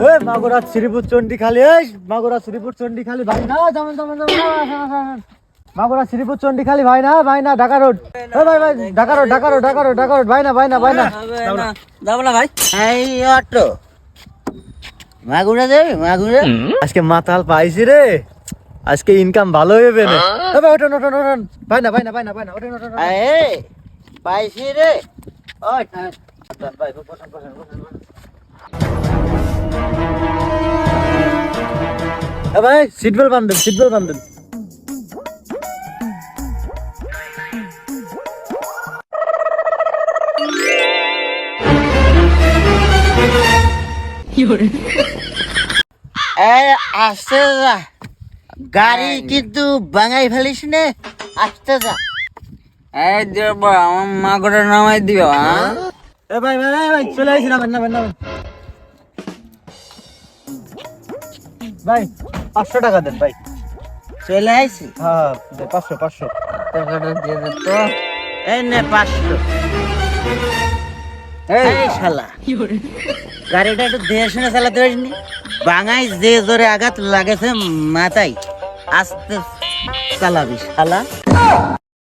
ওই মাগুরা শ্রীপুর চন্ডিখালি, এই মাগুরা শ্রীপুর চন্ডিখালি ভাই না, যাবেন যাবেন যাবেন মাগুরা শ্রীপুর চন্ডিখালি ভাই না ঢাকা রোড। ওই ভাই ভাই ঢাকা রোড ভাই না যাবো না ভাই। এই অটো মাগুরা যাবে মাগুরা। আজকে মাতাল পাইছি রে, আজকে ইনকাম ভালো হবে না। ভাই ওঠেন ভাই না ওঠেন। এই পাইছি রে। ওই ভাই বসেন। ভাই সিট বেল্ট বান্ধেন। এই আসতে যা, গাড়ি কিন্তু বাঙাই ফেলিস নে, আসতে যা। এই দেব আমার মা করে নামাই দিও। ভাই চলে আসি নামেন ভাই 500 টাকা দেন ভাই। চলে আইসি। হ্যাঁ 500 টাকাটা দিয়ে দে তো। এই নে 500। এই শালা গাড়িটা একটু দেখে শুনে চালাতে পারিসনি? বাঙাই যে জোরে আঘাত লাগেছে মাথায়, আস্তে চালাবি শালা।